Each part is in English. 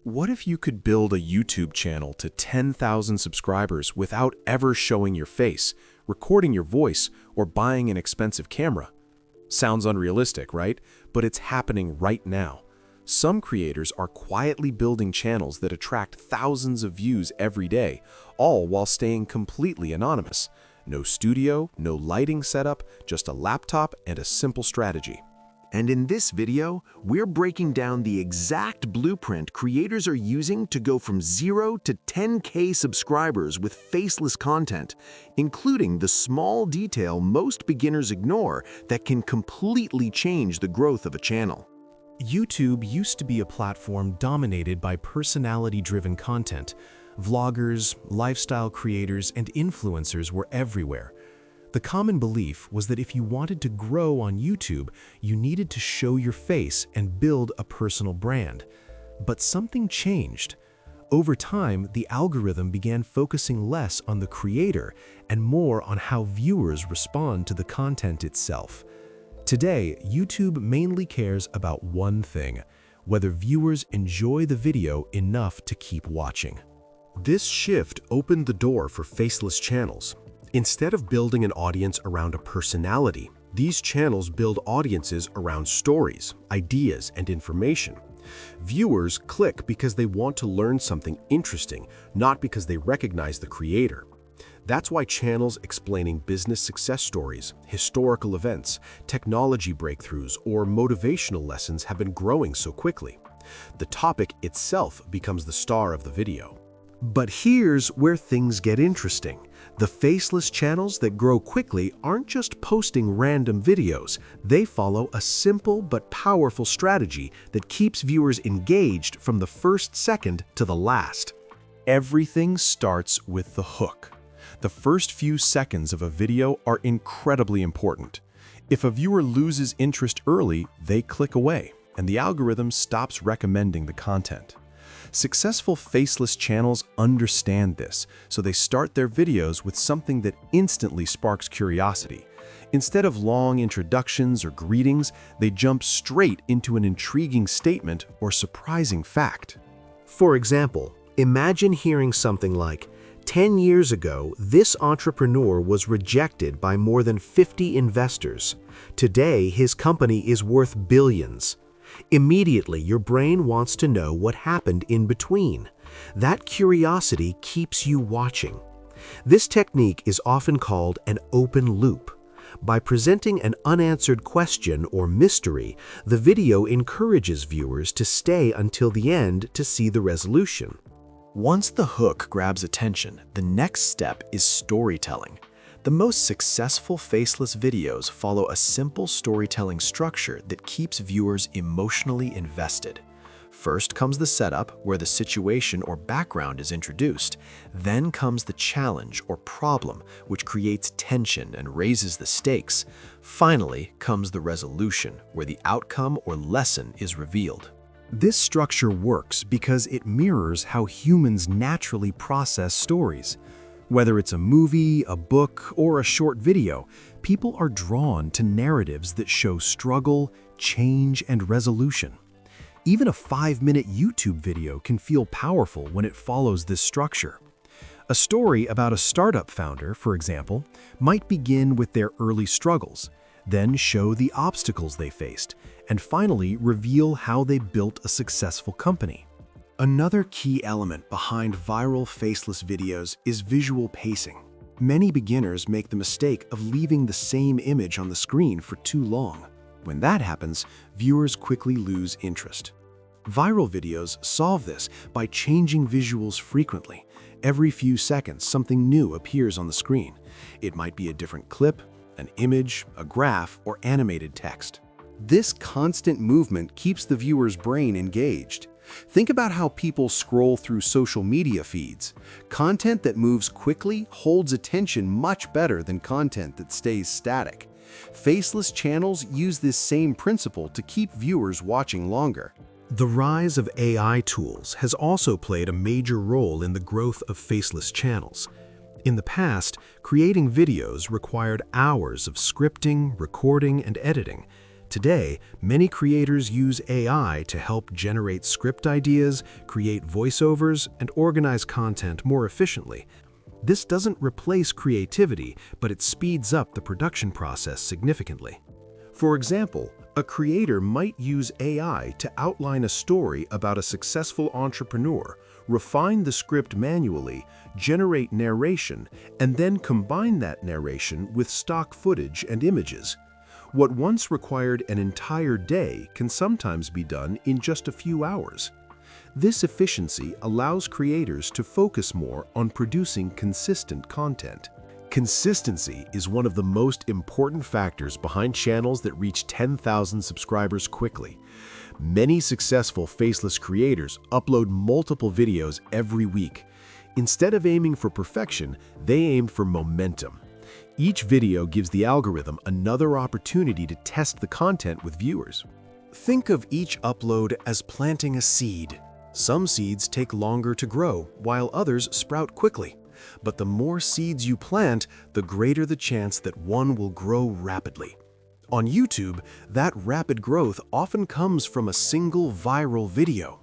What if you could build a YouTube channel to 10,000 subscribers without ever showing your face, recording your voice, or buying an expensive camera? Sounds unrealistic, right? But it's happening right now. Some creators are quietly building channels that attract thousands of views every day, all while staying completely anonymous. No studio, no lighting setup, just a laptop and a simple strategy. And in this video, we're breaking down the exact blueprint creators are using to go from 0 to 10K subscribers with faceless content, including the small detail most beginners ignore that can completely change the growth of a channel. YouTube used to be a platform dominated by personality-driven content. Vloggers, lifestyle creators, and influencers were everywhere. The common belief was that if you wanted to grow on YouTube, you needed to show your face and build a personal brand. But something changed. Over time, the algorithm began focusing less on the creator and more on how viewers respond to the content itself. Today, YouTube mainly cares about one thing: whether viewers enjoy the video enough to keep watching. This shift opened the door for faceless channels. Instead of building an audience around a personality, these channels build audiences around stories, ideas, and information. Viewers click because they want to learn something interesting, not because they recognize the creator. That's why channels explaining business success stories, historical events, technology breakthroughs, or motivational lessons have been growing so quickly. The topic itself becomes the star of the video. But here's where things get interesting. The faceless channels that grow quickly aren't just posting random videos. They follow a simple but powerful strategy that keeps viewers engaged from the first second to the last. Everything starts with the hook. The first few seconds of a video are incredibly important. If a viewer loses interest early, they click away, and the algorithm stops recommending the content. Successful faceless channels understand this, so they start their videos with something that instantly sparks curiosity. Instead of long introductions or greetings, they jump straight into an intriguing statement or surprising fact. For example, imagine hearing something like, 10 years ago, this entrepreneur was rejected by more than 50 investors. Today, his company is worth billions. Immediately, your brain wants to know what happened in between. That curiosity keeps you watching. This technique is often called an open loop. By presenting an unanswered question or mystery, the video encourages viewers to stay until the end to see the resolution. Once the hook grabs attention, the next step is storytelling. The most successful faceless videos follow a simple storytelling structure that keeps viewers emotionally invested. First comes the setup, where the situation or background is introduced. Then comes the challenge or problem, which creates tension and raises the stakes. Finally comes the resolution, where the outcome or lesson is revealed. This structure works because it mirrors how humans naturally process stories. Whether it's a movie, a book, or a short video, people are drawn to narratives that show struggle, change, and resolution. Even a 5-minute YouTube video can feel powerful when it follows this structure. A story about a startup founder, for example, might begin with their early struggles, then show the obstacles they faced, and finally reveal how they built a successful company. Another key element behind viral faceless videos is visual pacing. Many beginners make the mistake of leaving the same image on the screen for too long. When that happens, viewers quickly lose interest. Viral videos solve this by changing visuals frequently. Every few seconds, something new appears on the screen. It might be a different clip, an image, a graph, or animated text. This constant movement keeps the viewer's brain engaged. Think about how people scroll through social media feeds. Content that moves quickly holds attention much better than content that stays static. Faceless channels use this same principle to keep viewers watching longer. The rise of AI tools has also played a major role in the growth of faceless channels. In the past, creating videos required hours of scripting, recording, and editing. Today, many creators use AI to help generate script ideas, create voiceovers, and organize content more efficiently. This doesn't replace creativity, but it speeds up the production process significantly. For example, a creator might use AI to outline a story about a successful entrepreneur, refine the script manually, generate narration, and then combine that narration with stock footage and images. What once required an entire day can sometimes be done in just a few hours. This efficiency allows creators to focus more on producing consistent content. Consistency is one of the most important factors behind channels that reach 10,000 subscribers quickly. Many successful faceless creators upload multiple videos every week. Instead of aiming for perfection, they aim for momentum. Each video gives the algorithm another opportunity to test the content with viewers. Think of each upload as planting a seed. Some seeds take longer to grow, while others sprout quickly. But the more seeds you plant, the greater the chance that one will grow rapidly. On YouTube, that rapid growth often comes from a single viral video.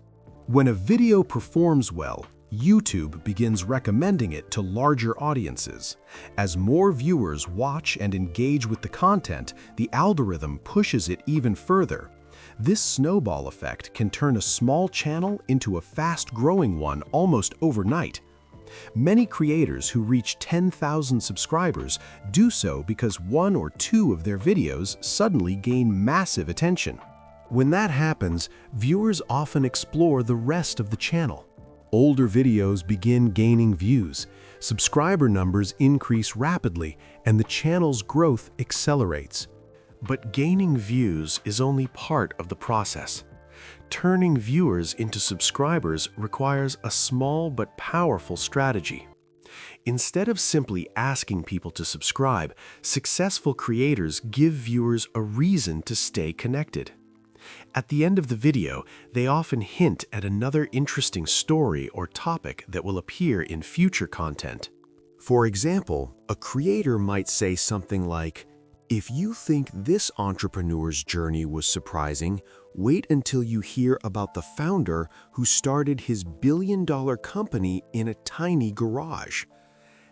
When a video performs well, YouTube begins recommending it to larger audiences. As more viewers watch and engage with the content, the algorithm pushes it even further. This snowball effect can turn a small channel into a fast-growing one almost overnight. Many creators who reach 10,000 subscribers do so because one or two of their videos suddenly gain massive attention. When that happens, viewers often explore the rest of the channel. Older videos begin gaining views, subscriber numbers increase rapidly, and the channel's growth accelerates. But gaining views is only part of the process. Turning viewers into subscribers requires a small but powerful strategy. Instead of simply asking people to subscribe, successful creators give viewers a reason to stay connected. At the end of the video, they often hint at another interesting story or topic that will appear in future content. For example, a creator might say something like, "If you think this entrepreneur's journey was surprising, wait until you hear about the founder who started his billion-dollar company in a tiny garage."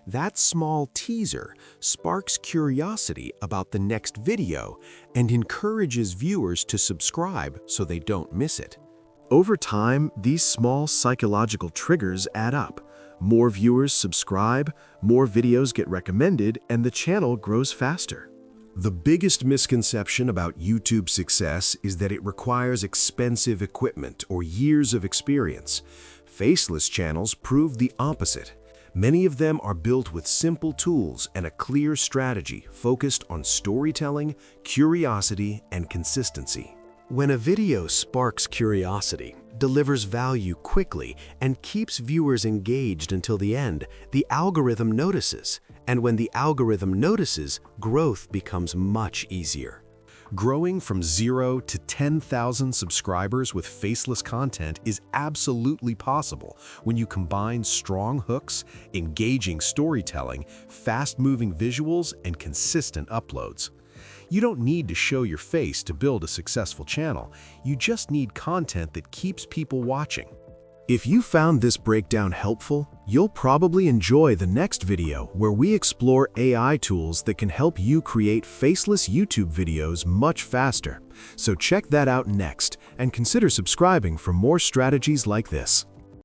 That small teaser sparks curiosity about the next video and encourages viewers to subscribe so they don't miss it. Over time, these small psychological triggers add up. More viewers subscribe, more videos get recommended, and the channel grows faster. The biggest misconception about YouTube's success is that it requires expensive equipment or years of experience. Faceless channels prove the opposite. Many of them are built with simple tools and a clear strategy focused on storytelling, curiosity, and consistency. When a video sparks curiosity, delivers value quickly, and keeps viewers engaged until the end, the algorithm notices. And when the algorithm notices, growth becomes much easier. Growing from 0 to 10,000 subscribers with faceless content is absolutely possible when you combine strong hooks, engaging storytelling, fast-moving visuals, and consistent uploads. You don't need to show your face to build a successful channel. You just need content that keeps people watching. If you found this breakdown helpful, you'll probably enjoy the next video where we explore AI tools that can help you create faceless YouTube videos much faster. So check that out next and consider subscribing for more strategies like this.